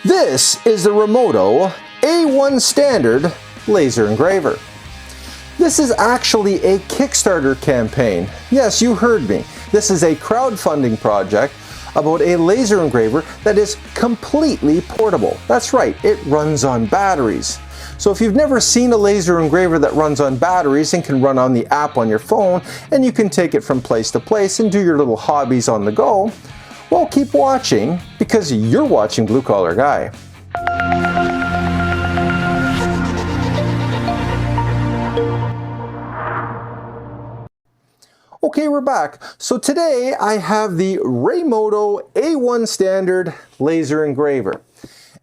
This is the RayMoto A1 standard laser engraver. This is actually a Kickstarter campaign. Yes, you heard me. This is a crowdfunding project about a laser engraver that is completely portable. That's right, it runs on batteries. So if you've never seen a laser engraver that runs on batteries and can run on the app on your phone, and you can take it from place to place and do your little hobbies on the go, well, keep watching, because you're watching Blue Collar Guy. Okay, we're back. So today I have the RayMoto A1 standard laser engraver.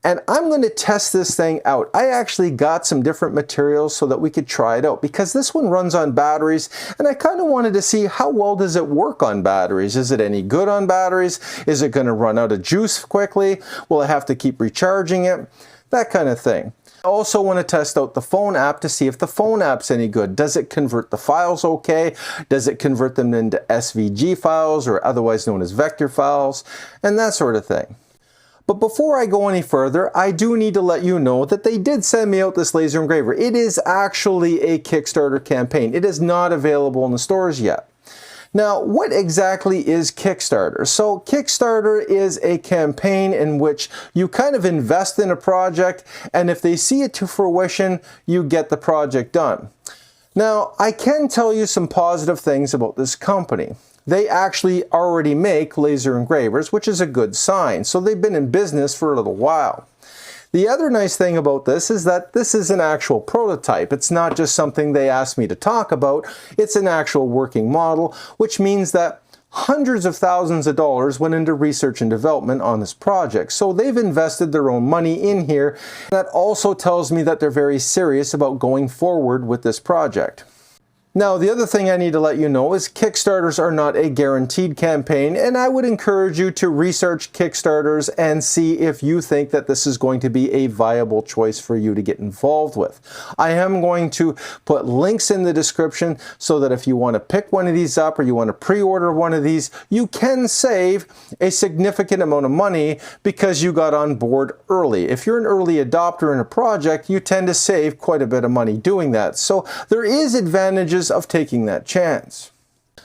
And I'm going to test this thing out. I actually got some different materials so that we could try it out, because this one runs on batteries, and I kind of wanted to see how well does it work on batteries. Is it any good on batteries? Is it going to run out of juice quickly? Will I have to keep recharging it? That kind of thing. I also want to test out the phone app to see if the phone app's any good. Does it convert the files okay? Does it convert them into SVG files, or otherwise known as vector files, and that sort of thing. But before I go any further, I do need to let you know that they did send me out this laser engraver. It is actually a Kickstarter campaign. It is not available in the stores yet. Now, what exactly is Kickstarter? So Kickstarter is a campaign in which you kind of invest in a project, and if they see it to fruition, you get the project done. Now, I can tell you some positive things about this company. They actually already make laser engravers, which is a good sign. So they've been in business for a little while. The other nice thing about this is that this is an actual prototype. It's not just something they asked me to talk about. It's an actual working model, which means that hundreds of thousands of dollars went into research and development on this project. So they've invested their own money in here. That also tells me that they're very serious about going forward with this project. Now, the other thing I need to let you know is Kickstarters are not a guaranteed campaign, and I would encourage you to research Kickstarters and see if you think that this is going to be a viable choice for you to get involved with. I am going to put links in the description so that if you want to pick one of these up or you want to pre-order one of these, you can save a significant amount of money because you got on board early. If you're an early adopter in a project, you tend to save quite a bit of money doing that. So there is advantages of taking that chance.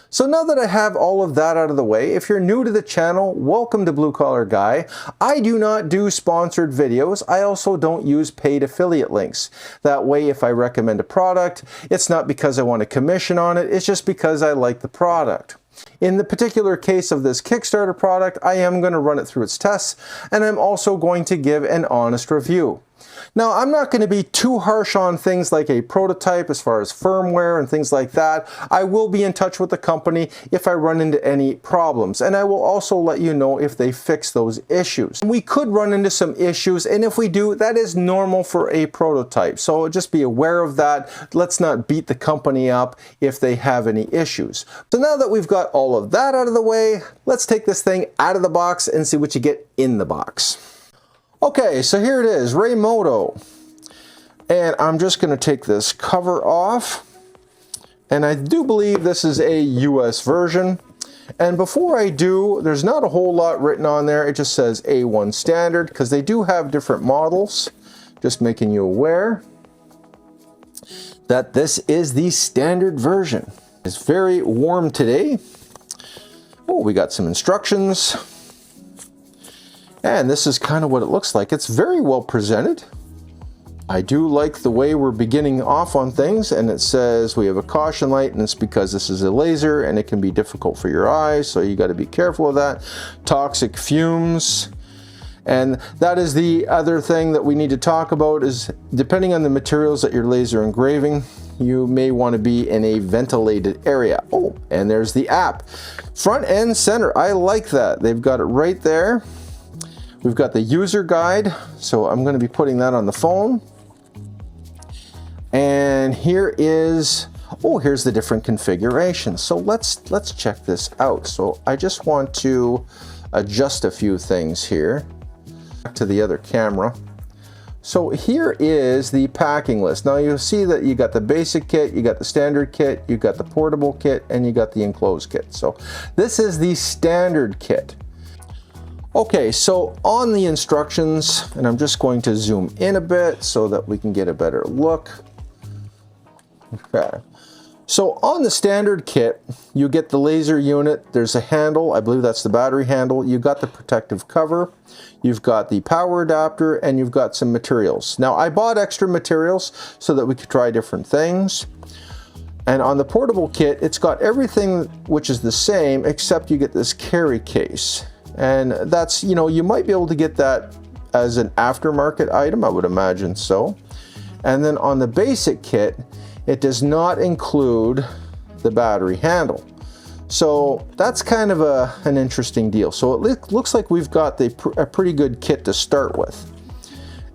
So now that I have all of that out of the way, if you're new to the channel, welcome to Blue Collar Guy. I do not do sponsored videos. I also don't use paid affiliate links. That way, if I recommend a product, it's not because I want a commission on it, it's just because I like the product. In the particular case of this Kickstarter product, I am going to run it through its tests, and I'm also going to give an honest review. Now, I'm not going to be too harsh on things like a prototype as far as firmware and things like that. I will be in touch with the company if I run into any problems, and I will also let you know if they fix those issues. We could run into some issues, and if we do, that is normal for a prototype. So just be aware of that. Let's not beat the company up if they have any issues. So now that we've got all of that out of the way, let's take this thing out of the box and see what you get in the box. Okay, so here it is, RayMoto. And I'm just going to take this cover off. And I do believe this is a US version. And before I do, there's not a whole lot written on there. It just says A1 standard, because they do have different models. Just making you aware that this is the standard version. It's very warm today. Oh, we got some instructions. And this is kind of what it looks like. It's very well presented. I do like the way we're beginning off on things, and it says we have a caution light, and it's because this is a laser and it can be difficult for your eyes, so you got to be careful of that. Toxic fumes. And that is the other thing that we need to talk about, is depending on the materials that you're laser engraving, you may want to be in a ventilated area. Oh, and there's the app. Front and center. I like that. They've got it right there. We've got the user guide, so I'm going to be putting that on the phone. And here is, oh, here's the different configurations. So let's check this out. So I just want to adjust a few things here. Back to the other camera. So here is the packing list. Now you'll see that you got the basic kit, you got the standard kit, you got the portable kit, and you got the enclosed kit. So this is the standard kit. Okay, so on the instructions, and I'm just going to zoom in a bit so that we can get a better look. Okay. So on the standard kit, you get the laser unit, there's a handle, I believe that's the battery handle, you've got the protective cover, you've got the power adapter, and you've got some materials. Now I bought extra materials so that we could try different things. And on the portable kit, it's got everything which is the same, except you get this carry case. And that's, you know, you might be able to get that as an aftermarket item, I would imagine so. And then on the basic kit, it does not include the battery handle. So that's kind of an interesting deal. So it looks like we've got a pretty good kit to start with.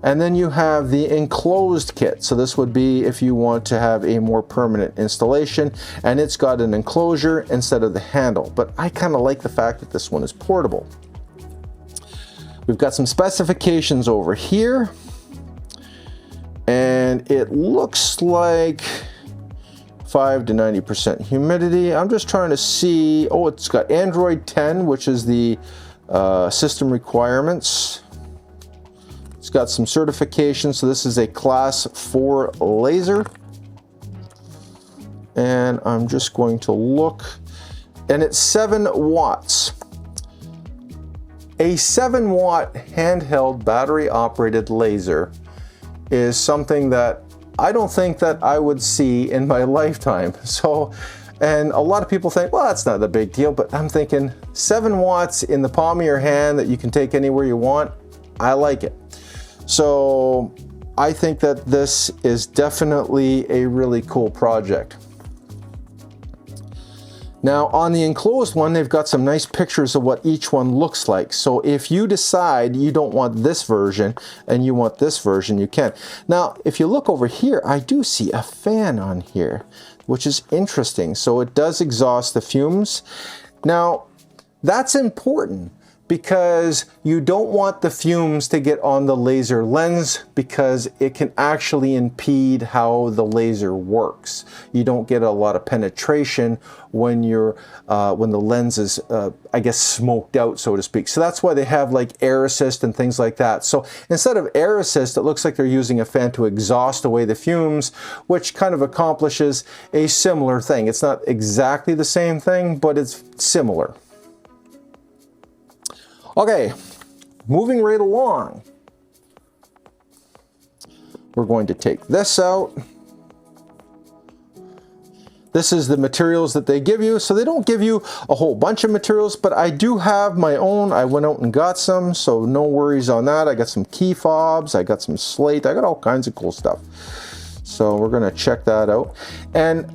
And then you have the enclosed kit. So this would be if you want to have a more permanent installation, and it's got an enclosure instead of the handle. But I kind of like the fact that this one is portable. We've got some specifications over here. And it looks like 5 to 90% humidity. I'm just trying to see, oh, it's got Android 10, which is the system requirements. It's got some certifications, so this is a class 4 laser. And I'm just going to look, and it's 7 watts. A 7-watt handheld battery operated laser is something that I don't think that I would see in my lifetime. So, and a lot of people think, well, that's not a big deal, but I'm thinking 7 watts in the palm of your hand that you can take anywhere you want. I like it. So I think that this is definitely a really cool project. Now on the enclosed one, they've got some nice pictures of what each one looks like. So if you decide you don't want this version and you want this version, you can. Now, if you look over here, I do see a fan on here, which is interesting. So it does exhaust the fumes. Now, that's important, because you don't want the fumes to get on the laser lens, because it can actually impede how the laser works. You don't get a lot of penetration when when the lens is, I guess, smoked out, so to speak. So that's why they have like air assist and things like that. So instead of air assist, it looks like they're using a fan to exhaust away the fumes, which kind of accomplishes a similar thing. It's not exactly the same thing, but it's similar. Okay, moving right along. We're going to take this out. This is the materials that they give you. So they don't give you a whole bunch of materials, but I do have my own. I went out and got some, so no worries on that. I got some key fobs, I got some slate, I got all kinds of cool stuff. So we're gonna check that out. And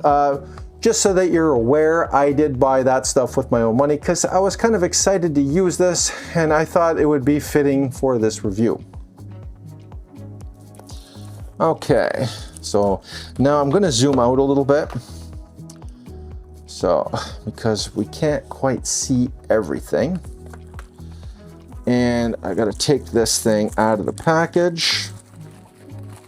just so that you're aware, I did buy that stuff with my own money because I was kind of excited to use this, and I thought it would be fitting for this review. Okay, so now I'm going to zoom out a little bit. So, because we can't quite see everything. And I got to take this thing out of the package.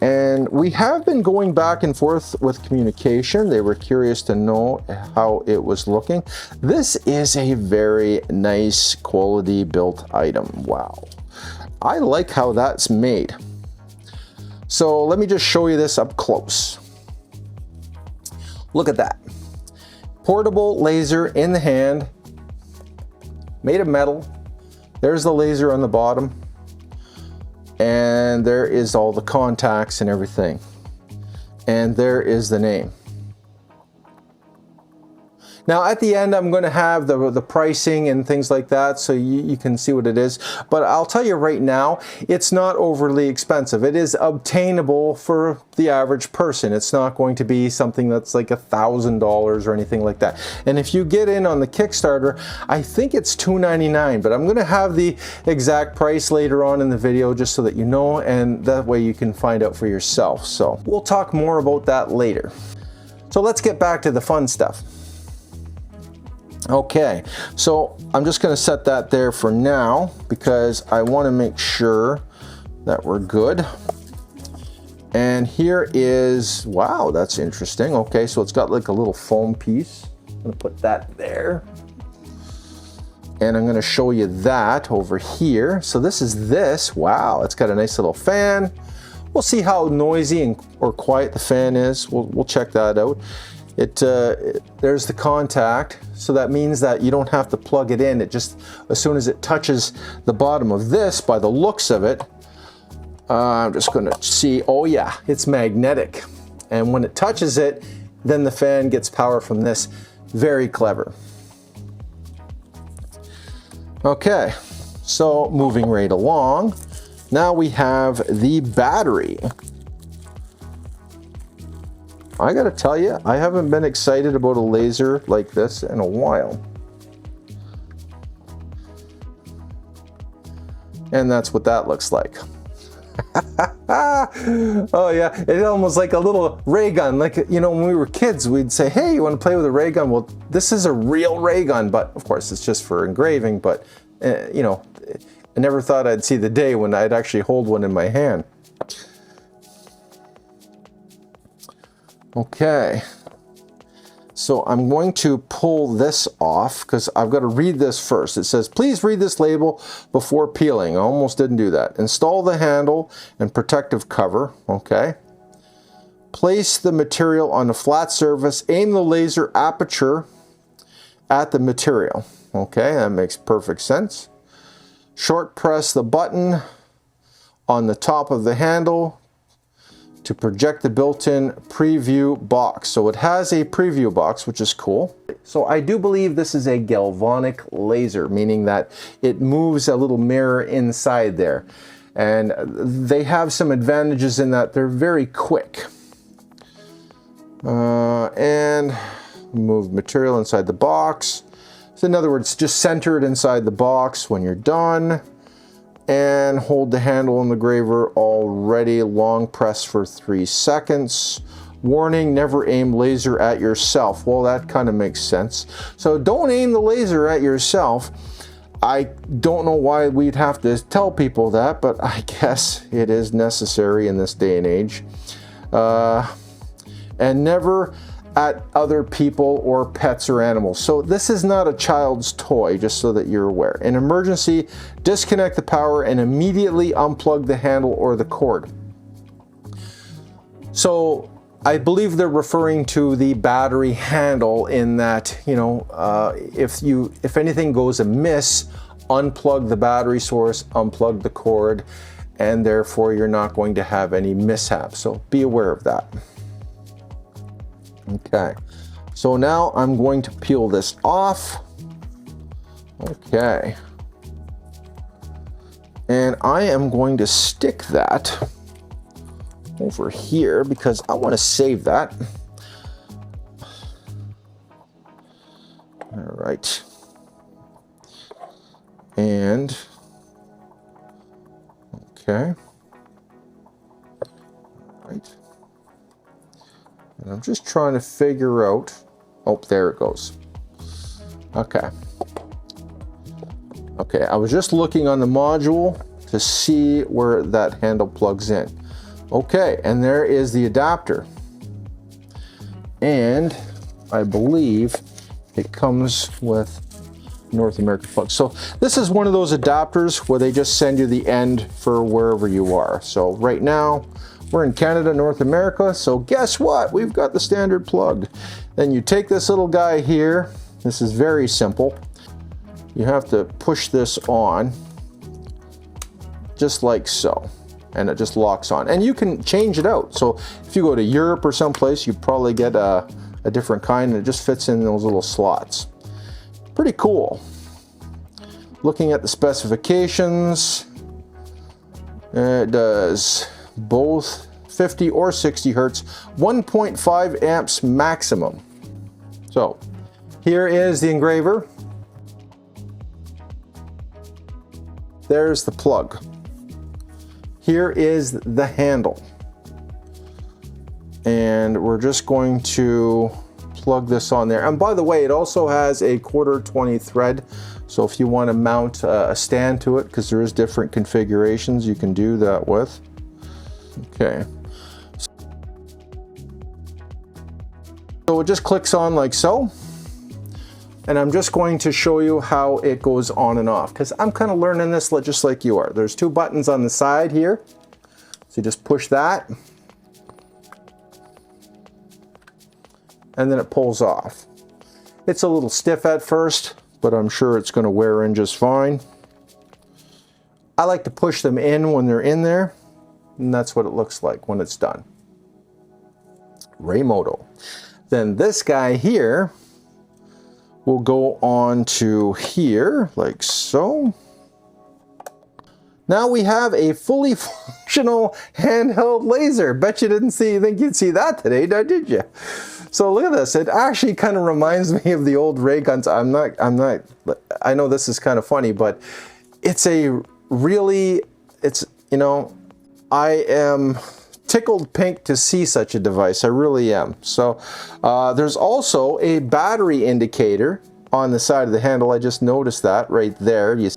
And we have been going back and forth with communication. They were curious to know how it was looking. This is a very nice quality built item. Wow. I like how that's made. So let me just show you this up close. Look at that. Portable laser in the hand, made of metal. There's the laser on the bottom. And there is all the contacts and everything. And there is the name. Now at the end, I'm going to have the pricing and things like that, so you can see what it is. But I'll tell you right now, it's not overly expensive. It is obtainable for the average person. It's not going to be something that's like $1,000 or anything like that. And if you get in on the Kickstarter, I think it's $2.99, but I'm going to have the exact price later on in the video just so that you know, and that way you can find out for yourself. So we'll talk more about that later. So let's get back to the fun stuff. Okay, so I'm just going to set that there for now because I want to make sure that we're good. And here is, wow, that's interesting. Okay, so it's got like a little foam piece. I'm going to put that there. And I'm going to show you that over here. So this is this. Wow, it's got a nice little fan. We'll see how noisy or quiet the fan is. We'll check that out. There's the contact. So that means that you don't have to plug it in. It just, as soon as it touches the bottom of this, by the looks of it, I'm just going to see, oh yeah, it's magnetic. And when it touches it, then the fan gets power from this. Very clever. Okay, so moving right along, now we have the battery. I gotta tell you, I haven't been excited about a laser like this in a while. And that's what that looks like. Oh yeah, it's almost like a little ray gun. Like, you know, when we were kids, we'd say, hey, you want to play with a ray gun? Well, this is a real ray gun, but of course it's just for engraving. But you know, I never thought I'd see the day when I'd actually hold one in my hand. Okay, so I'm going to pull this off because I've got to read this first. It says, please read this label before peeling. I almost didn't do that. Install the handle and protective cover. Okay. Place the material on a flat surface. Aim the laser aperture at the material. Okay, that makes perfect sense. Short press the button on the top of the handle to project the built-in preview box. So it has a preview box, which is cool. So I do believe this is a galvanic laser, meaning that it moves a little mirror inside there. And they have some advantages in that they're very quick. And move material inside the box. So in other words, just center it inside the box when you're done. And hold the handle on the engraver already. Long press for 3 seconds. Warning, never aim laser at yourself. Well, that kind of makes sense. So don't aim the laser at yourself. I don't know why we'd have to tell people that, but I guess it is necessary in this day and age. And never at other people or pets or animals. So this is not a child's toy, just so that you're aware. In emergency, disconnect the power and immediately unplug the handle or the cord. So I believe they're referring to the battery handle in that, you know, if anything goes amiss, unplug the battery source, unplug the cord, and therefore you're not going to have any mishaps. So be aware of that. Okay, so now I'm going to peel this off. Okay. And I am going to stick that over here because I want to save that. All right. And, okay. All right. And I'm just trying to figure out, oh, there it goes. Okay. Okay, I was just looking on the module to see where that handle plugs in. Okay, and there is the adapter. And I believe it comes with North American plug. So this is one of those adapters where they just send you the end for wherever you are. So right now, we're in Canada, North America, so guess what? We've got the standard plug. Then you take this little guy here. This is very simple. You have to push this on, just like so, and it just locks on. And you can change it out. So if you go to Europe or someplace, you probably get a different kind, and it just fits in those little slots. Pretty cool. Looking at the specifications, it does both 50 or 60 hertz, 1.5 amps maximum. So here is the engraver. There's the plug. Here is the handle. And we're just going to plug this on there. And by the way, it also has a 1/4-20 thread. So if you want to mount a stand to it, because there is different configurations you can do that with. Okay. So it just clicks on like so. And I'm just going to show you how it goes on and off, because I'm kind of learning this just like you are. There's two buttons on the side here. So you just push that, and then it pulls off. It's a little stiff at first, but I'm sure it's going to wear in just fine. I like to push them in when they're in there, and that's what it looks like when it's done. RayMoto. Then this guy here will go on to here, like so. Now we have a fully functional handheld laser. Bet you didn't think you'd see that today, did you? So look at this. It actually kind of reminds me of the old ray guns. I know this is kind of funny, but it's you know, I am tickled pink to see such a device. I really am. So there's also a battery indicator on the side of the handle. I just noticed that right there. You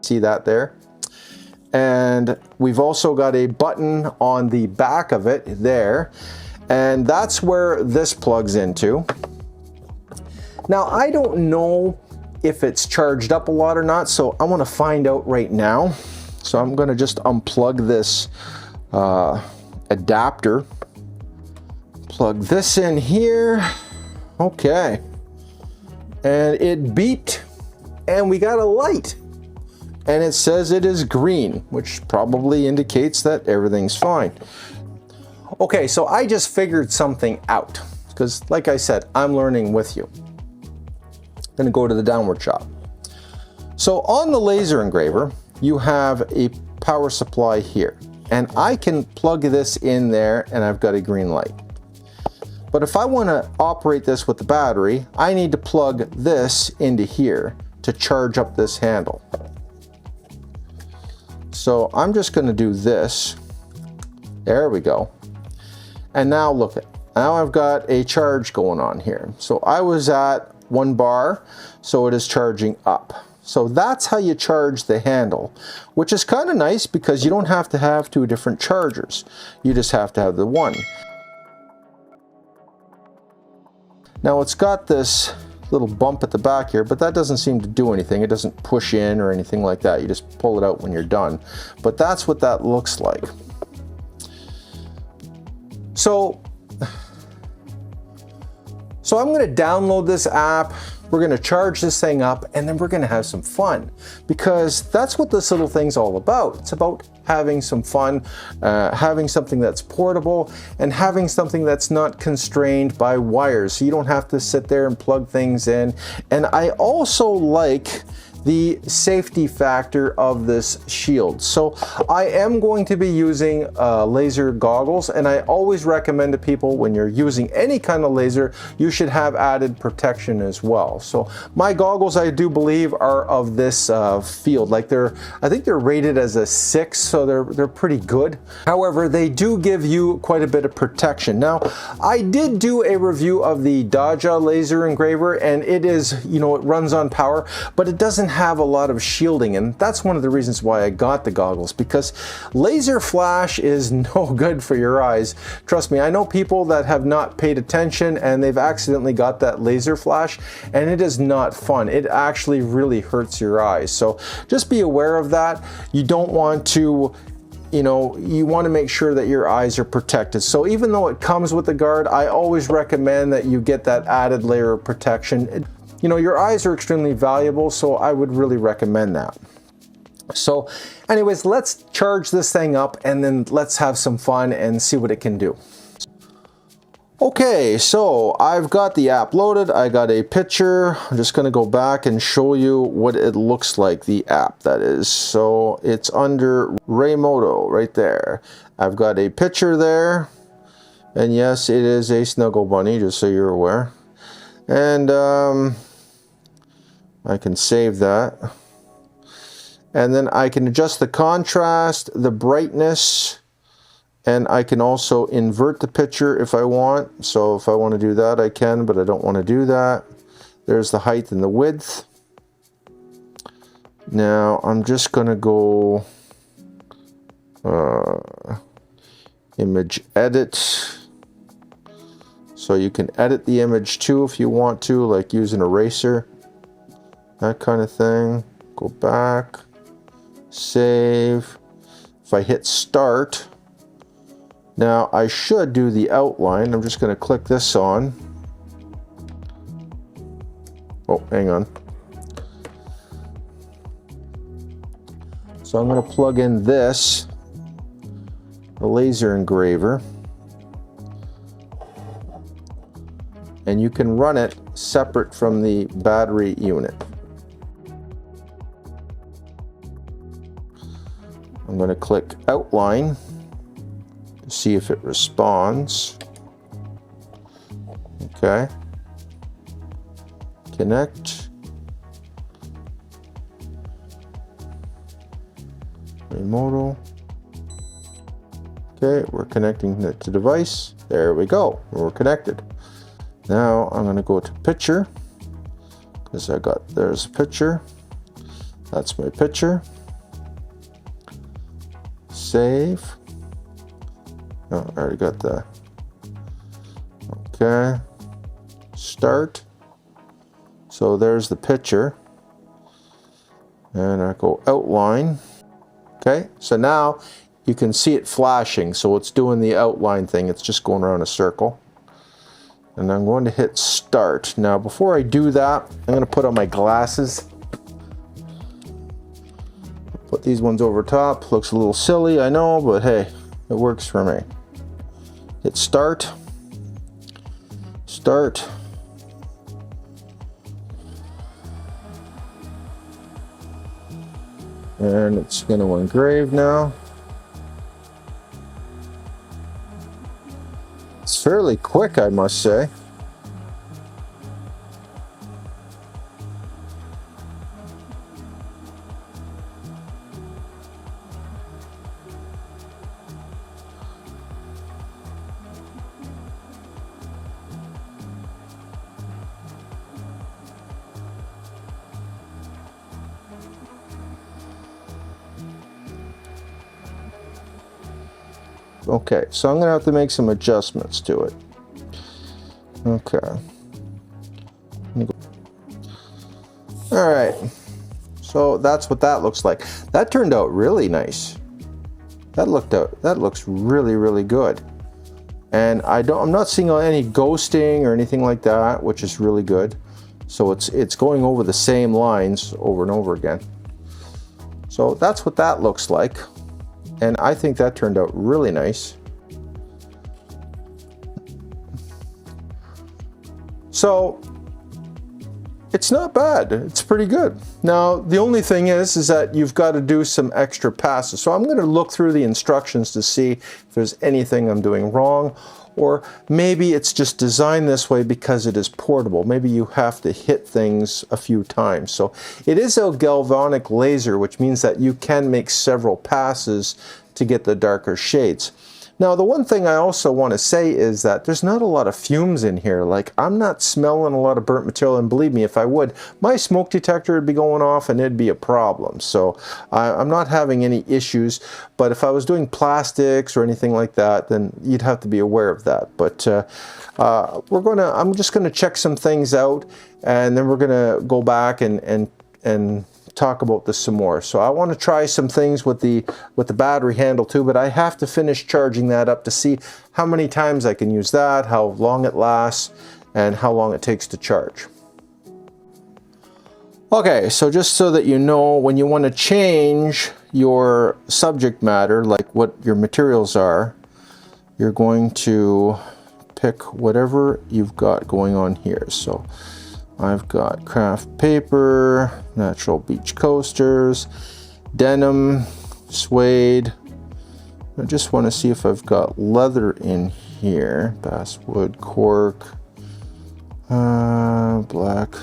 see that there? And we've also got a button on the back of it there, and that's where this plugs into. Now I don't know if it's charged up a lot or not, so I want to find out right now. So I'm going to just unplug this adapter, plug this in here. Okay, and it beeped, and we got a light. And it says it is green, which probably indicates that everything's fine. Okay, so I just figured something out, because like I said, I'm learning with you. I'm gonna go to the downward shot. So on the laser engraver, you have a power supply here, and I can plug this in there and I've got a green light. But if I wanna operate this with the battery, I need to plug this into here to charge up this handle. So I'm just going to do this. There we go. And now look, now I've got a charge going on here. So I was at 1 bar, so it is charging up. So that's how you charge the handle, which is kind of nice because you don't have to have 2 different chargers. You just have to have the one. Now it's got this little bump at the back here, but that doesn't seem to do anything. It doesn't push in or anything like that. You just pull it out when you're done. But that's what that looks like. So I'm going to download this app. We're going to charge this thing up, and then we're going to have some fun, because that's what this little thing's all about. It's about having some fun, having something that's portable, and having something that's not constrained by wires, so you don't have to sit there and plug things in. And I also like the safety factor of this shield. So I am going to be using laser goggles, and I always recommend to people, when you're using any kind of laser, you should have added protection as well. So my goggles, I do believe, are of this field. Like I think they're rated as a 6, so they're pretty good. However, they do give you quite a bit of protection. Now, I did do a review of the Daja laser engraver, and it is, you know, it runs on power, but it doesn't have a lot of shielding, and that's one of the reasons why I got the goggles, because laser flash is no good for your eyes. Trust me, I know people that have not paid attention and they've accidentally got that laser flash, and it is not fun. It actually really hurts your eyes. So just be aware of that. You don't want to, you know, you want to make sure that your eyes are protected. So even though it comes with the guard, I always recommend that you get that added layer of protection. You know, your eyes are extremely valuable, so I would really recommend that. So anyways, let's charge this thing up, and then let's have some fun and see what it can do. Okay, so I've got the app loaded. I got a picture. I'm just going to go back and show you what it looks like, the app that is. So it's under RayMoto right there. I've got a picture there, and yes, it is a snuggle bunny, just so you're aware. And I can save that, and then I can adjust the contrast, the brightness, and I can also invert the picture if I want. So if I want to do that, I can, but I don't want to do that. There's the height and the width. Now I'm just going to go image edit. So you can edit the image too if you want to, like use an eraser, that kind of thing. Go back, save. If I hit start, now I should do the outline. I'm just going to click this on. Oh, hang on. So I'm going to plug in this, the laser engraver, and you can run it separate from the battery unit. I'm going to click outline to see if it responds. Okay. Connect. RayMoto. Okay, we're connecting it to device. There we go. We're connected. Now I'm going to go to picture because there's a picture. That's my picture. Save. Oh, I already got that. Okay. Start. So there's the picture. And I go outline. Okay, so now you can see it flashing. So it's doing the outline thing. It's just going around a circle. And I'm going to hit start. Now before I do that, I'm going to put on my glasses. Put these ones over top. Looks a little silly, I know, but hey, it works for me. Hit start. Start. And it's going to engrave now. It's fairly quick, I must say. Okay, so I'm going to have to make some adjustments to it. Okay. All right. So that's what that looks like. That turned out really nice. That looks really, really good. And I'm not seeing any ghosting or anything like that, which is really good. So it's going over the same lines over and over again. So that's what that looks like. And I think that turned out really nice. So it's not bad. It's pretty good. Now, the only thing is that you've got to do some extra passes. So I'm going to look through the instructions to see if there's anything I'm doing wrong, or maybe it's just designed this way because it is portable. Maybe you have to hit things a few times. So it is a galvanic laser, which means that you can make several passes to get the darker shades. Now, the one thing I also want to say is that there's not a lot of fumes in here. Like, I'm not smelling a lot of burnt material, and believe me, if I would, my smoke detector would be going off and it'd be a problem. So I'm not having any issues, but if I was doing plastics or anything like that, then you'd have to be aware of that. But I'm just gonna check some things out, and then we're gonna go back and talk about this some more. So I want to try some things with the battery handle too, but I have to finish charging that up to see how many times I can use that, how long it lasts, and how long it takes to charge. Okay, so just so that you know, when you want to change your subject matter, like what your materials are, you're going to pick whatever you've got going on here. So I've got craft paper, natural beach coasters, denim, suede. I just want to see if I've got leather in here. Basswood, cork, black,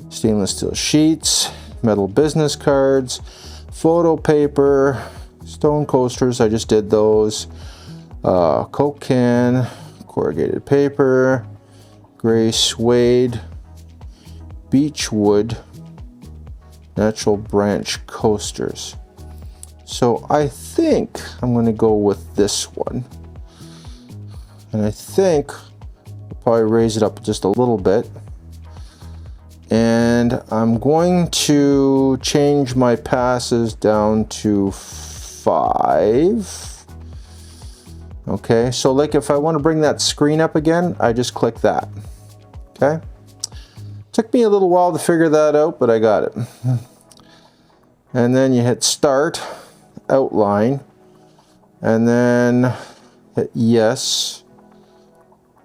stainless steel sheets, metal business cards, photo paper, stone coasters, I just did those, Coke can, corrugated paper, gray suede, beechwood, natural branch coasters. So I think I'm going to go with this one. And I think probably raise it up just a little bit. And I'm going to change my passes down to 5. Okay, so like if I want to bring that screen up again, I just click that. Okay, took me a little while to figure that out, but I got it. And then you hit start, outline, and then hit yes.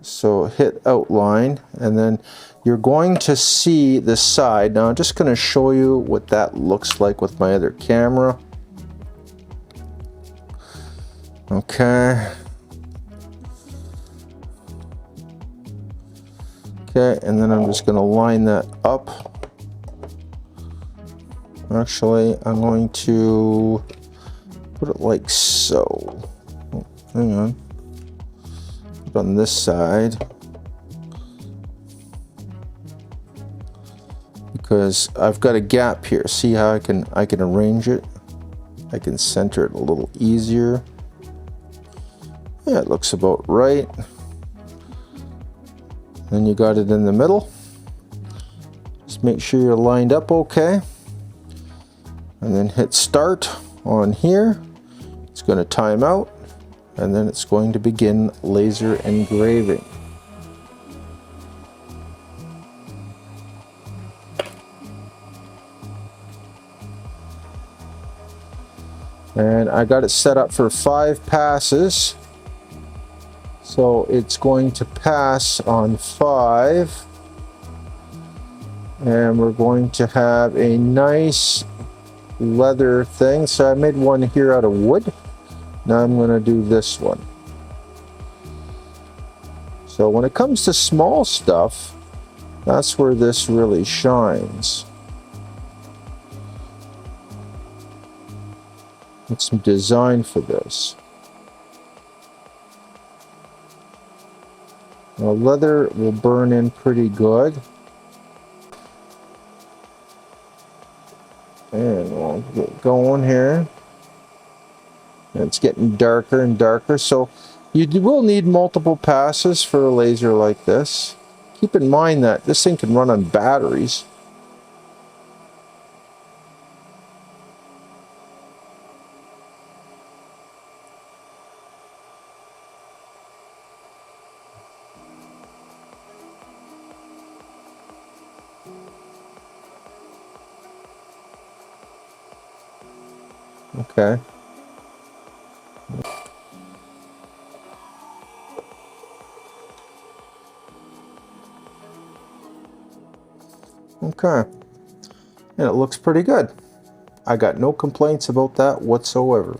So hit outline, and then you're going to see the side. Now I'm just going to show you what that looks like with my other camera. Okay. Okay, and then I'm just going to line that up. Actually, I'm going to put it like so. Oh, hang on. Put it on this side. Because I've got a gap here. See how I can arrange it? I can center it a little easier. Yeah, it looks about right. Then you got it in the middle. Just make sure you're lined up okay. And then hit start on here. It's going to time out, and then it's going to begin laser engraving. And I got it set up for 5 passes. So it's going to pass on 5. And we're going to have a nice leather thing. So I made one here out of wood. Now I'm going to do this one. So when it comes to small stuff, that's where this really shines. It's designed for this. Now, leather will burn in pretty good. And we'll get going here. And it's getting darker and darker, so you will need multiple passes for a laser like this. Keep in mind that this thing can run on batteries. Okay. Okay. And it looks pretty good. I got no complaints about that whatsoever.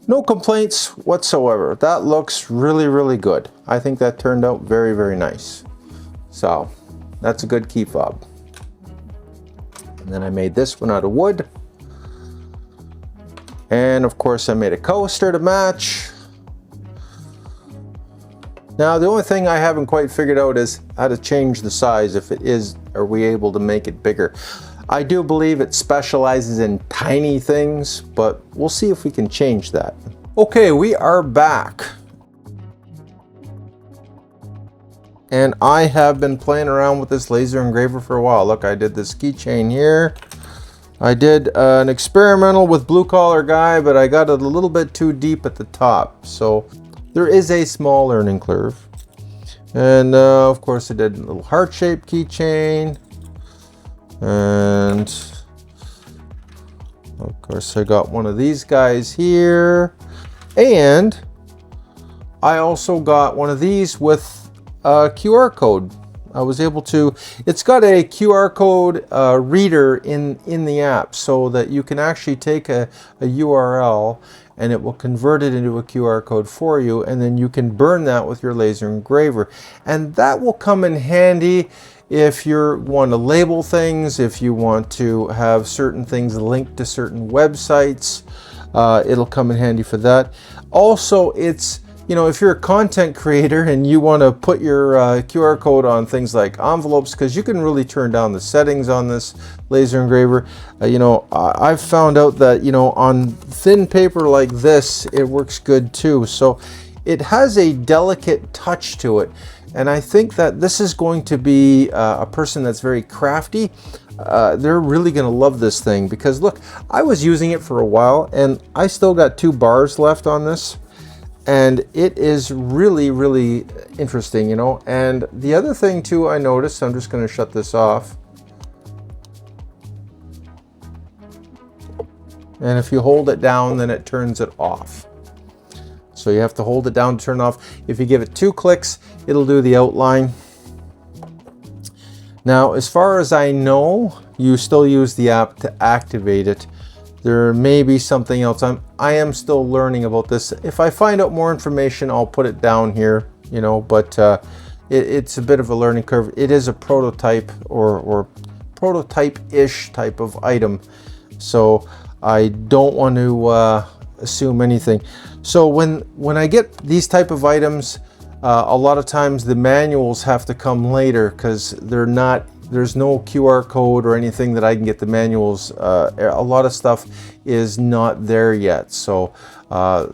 No complaints whatsoever. That looks really, really good. I think that turned out very, very nice. So that's a good key fob. And then I made this one out of wood. And of course I made a coaster to match. Now the only thing I haven't quite figured out is how to change the size. If it is, are we able to make it bigger? I do believe it specializes in tiny things, but we'll see if we can change that. Okay, we are back. And I have been playing around with this laser engraver for a while. Look, I did this keychain here. I did an experimental with blue collar guy, but I got it a little bit too deep at the top. So there is a small learning curve. And of course I did a little heart-shaped keychain. And of course I got one of these guys here. And I also got one of these with a QR code. I was able to, it's got a QR code reader in the app, so that you can actually take a URL and it will convert it into a QR code for you, and then you can burn that with your laser engraver. And that will come in handy if you want to label things, if you want to have certain things linked to certain websites. It'll come in handy for that. Also, it's, you know, if you're a content creator and you want to put your QR code on things like envelopes, because you can really turn down the settings on this laser engraver. You know, I've found out that, you know, on thin paper like this, it works good too. So it has a delicate touch to it. And I think that this is going to be a person that's very crafty. They're really going to love this thing, because look, I was using it for a while and I still got 2 bars left on this. And it is really, really interesting, you know. And the other thing too I noticed, I'm just going to shut this off. And if you hold it down, then it turns it off. So you have to hold it down to turn it off. If you give it 2 clicks, it'll do the outline. Now, as far as I know, you still use the app to activate it. There may be something else. I am still learning about this. If I find out more information, I'll put it down here, you know, but it's a bit of a learning curve. It is a prototype or prototype-ish type of item. So I don't want to assume anything. So when I get these type of items, a lot of times the manuals have to come later, because there's no QR code or anything that I can get the manuals. A lot of stuff is not there yet, so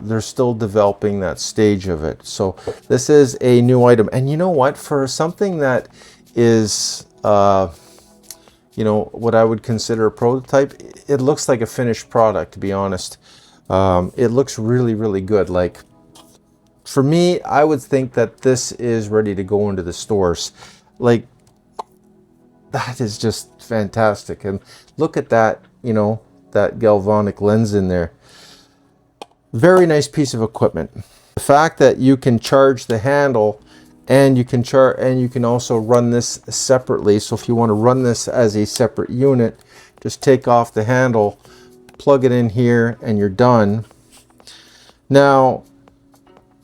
they're still developing that stage of it. So this is a new item, and you know what, for something that is you know, what I would consider a prototype, it looks like a finished product, to be honest. It looks really, really good. Like, for me, I would think that this is ready to go into the stores. Like, that is just fantastic. And look at that, you know, that galvanic lens in there. Very nice piece of equipment. The fact that you can charge the handle, and you can also run this separately. So if you want to run this as a separate unit, just take off the handle, plug it in here, and you're done. Now,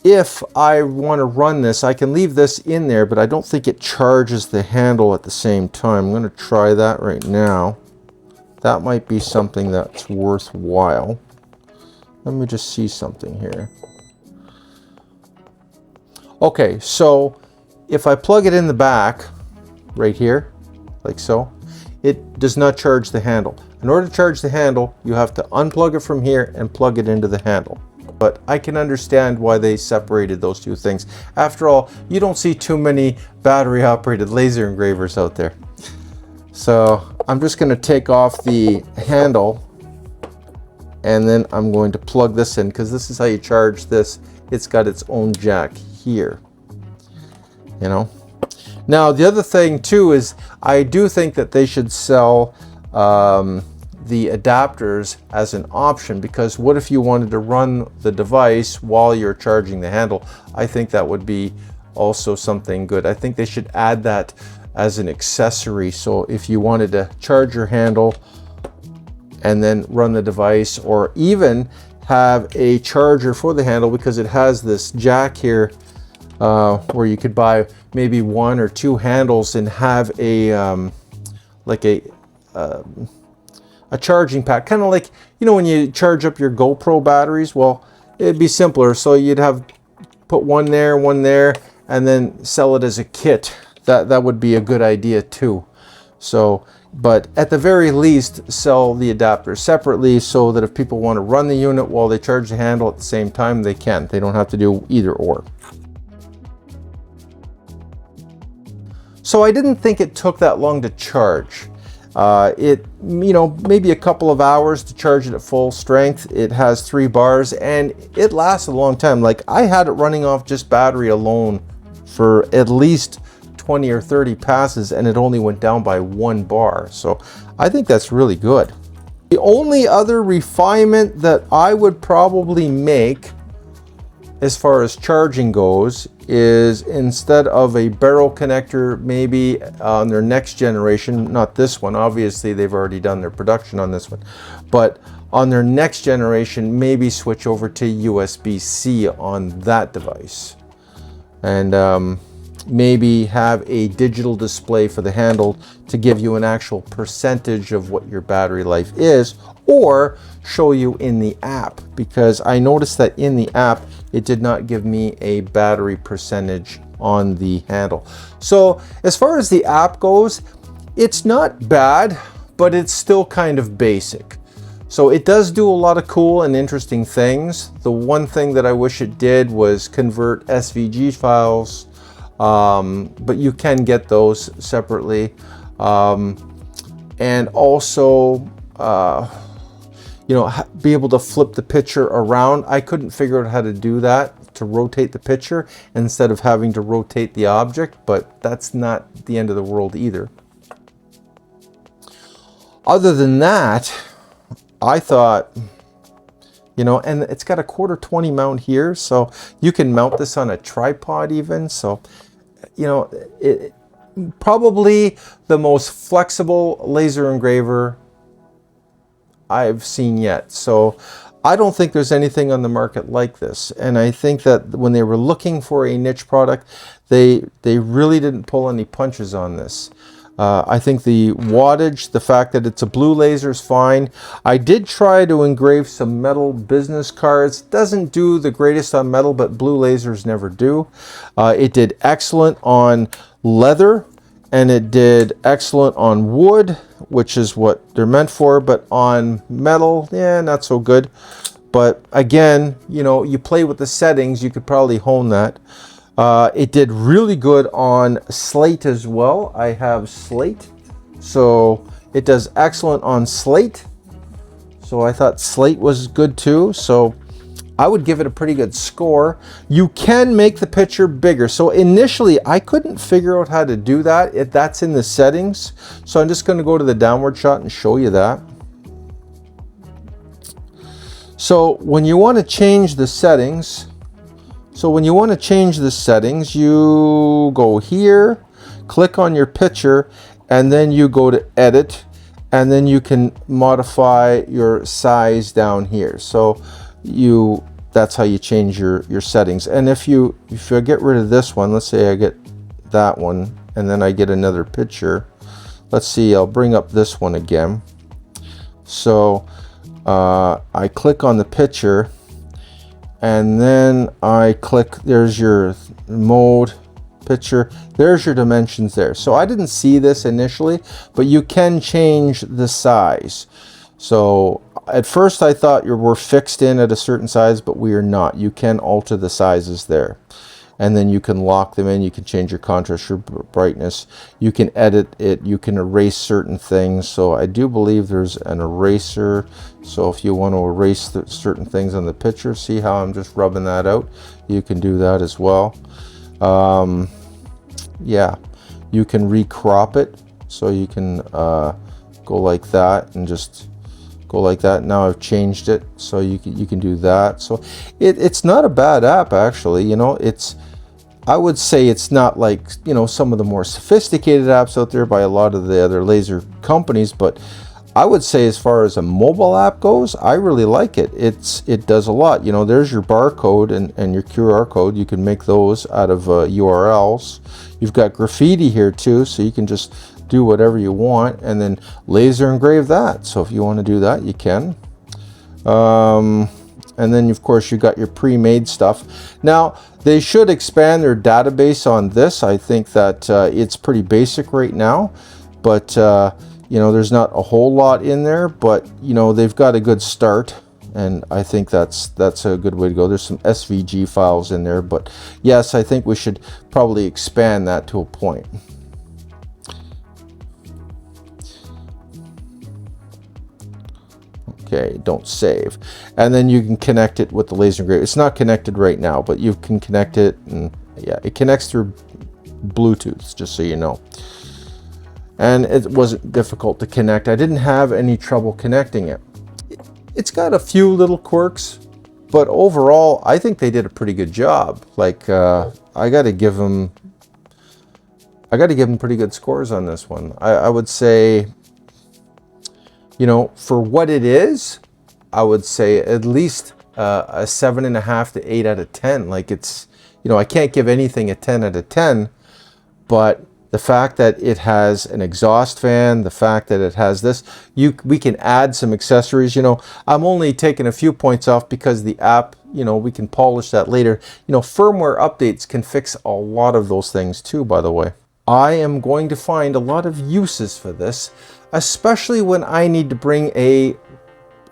if I want to run this, I can leave this in there, but I don't think it charges the handle at the same time. I'm going to try that right now. That might be something that's worthwhile. Let me just see something here. Okay, so if I plug it in the back, right here, like so, it does not charge the handle. In order to charge the handle, you have to unplug it from here and plug it into the handle. But I can understand why they separated those two things. After all, you don't see too many battery-operated laser engravers out there. So I'm just going to take off the handle, and then I'm going to plug this in, because this is how you charge this. It's got its own jack here, you know. Now the other thing too is, I do think that they should sell the adapters as an option, because what if you wanted to run the device while you're charging the handle? I think that would be also something good. I think they should add that as an accessory. So if you wanted to charge your handle and then run the device, or even have a charger for the handle, because it has this jack here where you could buy maybe 1 or 2 handles and have a like a charging pack, kind of like, you know, when you charge up your GoPro batteries. Well, it'd be simpler, so you'd have put one there, and then sell it as a kit. That would be a good idea too. So, but at the very least, sell the adapter separately, so that if people want to run the unit while they charge the handle at the same time, they can. They don't have to do either or. So I didn't think it took that long to charge. It, you know, maybe a couple of hours to charge it at full strength. It has 3 bars, and it lasts a long time. Like, I had it running off just battery alone for at least 20 or 30 passes, and it only went down by 1 bar. So I think that's really good. The only other refinement that I would probably make as far as charging goes is, instead of a barrel connector, maybe on their next generation, not this one, obviously they've already done their production on this one, but on their next generation, maybe switch over to USB-C on that device. And maybe have a digital display for the handle to give you an actual percentage of what your battery life is, or show you in the app, because I noticed that in the app it did not give me a battery percentage on the handle. So as far as the app goes, it's not bad, but it's still kind of basic. So it does do a lot of cool and interesting things. The one thing that I wish it did was convert SVG files, but you can get those separately. And also, you know, be able to flip the picture around. I couldn't figure out how to do that, to rotate the picture instead of having to rotate the object, but that's not the end of the world either. Other than that, I thought, you know, and it's got a 1/4-20 mount here, so you can mount this on a tripod even. So, you know, it probably the most flexible laser engraver I've seen yet. So I don't think there's anything on the market like this. And I think that when they were looking for a niche product, they really didn't pull any punches on this. I think the wattage, the fact that it's a blue laser is fine. I did try to engrave some metal business cards. Doesn't do the greatest on metal, but blue lasers never do. It did excellent on leather, and it did excellent on wood, which is what they're meant for, but on metal, yeah, not so good. But again, you know, you play with the settings, you could probably hone that. It did really good on slate as well. I have slate, so it does excellent on slate. So I thought slate was good too. So I would give it a pretty good score. You can make the picture bigger. So initially I couldn't figure out how to do that. That's in the settings. So I'm just going to go to the downward shot and show you that. So when you want to change the settings, you go here, click on your picture, and then you go to edit, and then you can modify your size down here. So that's how you change your settings. And if you get rid of this one, let's say I get that one, and then I get another picture. Let's see, I'll bring up this one again. So I click on the picture, and then I click, there's your mode, picture, there's your dimensions there. So I didn't see this initially, but you can change the size. So at first I thought we're fixed in at a certain size, but we are not. You can alter the sizes there. And then you can lock them in, you can change your contrast, your brightness, you can edit it, you can erase certain things. So I do believe there's an eraser. So if you want to erase certain things on the picture, see how I'm just rubbing that out? You can do that as well. Yeah, you can recrop it. So you can go like that and just go like that. Now I've changed it, so you can do that. So it's not a bad app, actually. You know, I would say it's not like, you know, some of the more sophisticated apps out there by a lot of the other laser companies, but I would say as far as a mobile app goes, I really like it. It does a lot. You know, there's your barcode and your QR code. You can make those out of URLs. You've got graffiti here too, so you can just do whatever you want and then laser engrave that. So if you want to do that, you can. And then of course you got your pre-made stuff. Now they should expand their database on this. I think that it's pretty basic right now, but you know, there's not a whole lot in there, but you know, they've got a good start, and I think that's a good way to go. There's some SVG files in there, but yes, I think we should probably expand that to a point. Okay, don't save. And then you can connect it with the laser engraver. It's not connected right now, but you can connect it, and yeah, it connects through Bluetooth, just so you know. And it wasn't difficult to connect. I didn't have any trouble connecting it. It's got a few little quirks, but overall, I think they did a pretty good job. Like, I got to give them pretty good scores on this one. I would say, you know, for what it is, I would say at least a 7.5 to 8 out of 10. Like, it's, you know, I can't give anything a 10 out of 10, but the fact that it has an exhaust fan, the fact that it has this, we can add some accessories. You know, I'm only taking a few points off because the app, you know, we can polish that later. You know, firmware updates can fix a lot of those things too, by the way. I am going to find a lot of uses for this, especially when I need to bring a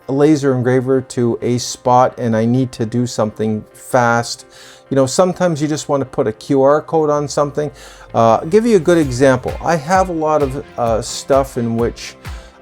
a laser engraver to a spot and I need to do something fast, you know, sometimes you just want to put a QR code on something. I'll give you a good example. I have a lot of stuff in which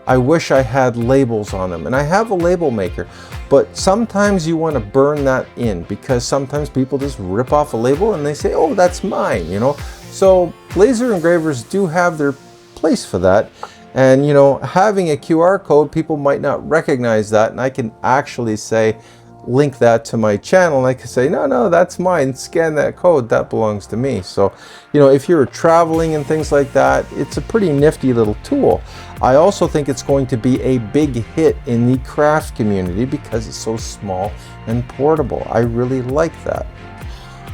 I wish I had labels on them, and I have a label maker, but sometimes you want to burn that in because sometimes people just rip off a label and they say, oh, that's mine, you know. So laser engravers do have their place for that. And you know, having a QR code, people might not recognize that, and I can actually say, link that to my channel, and I can say, no, that's mine, scan that code, that belongs to me. So, you know, if you're traveling and things like that, it's a pretty nifty little tool. I also think it's going to be a big hit in the craft community because it's so small and portable. I really like that.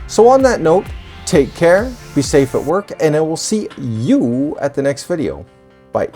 So on that note, take care, be safe at work, and I will see you at the next video. Bye.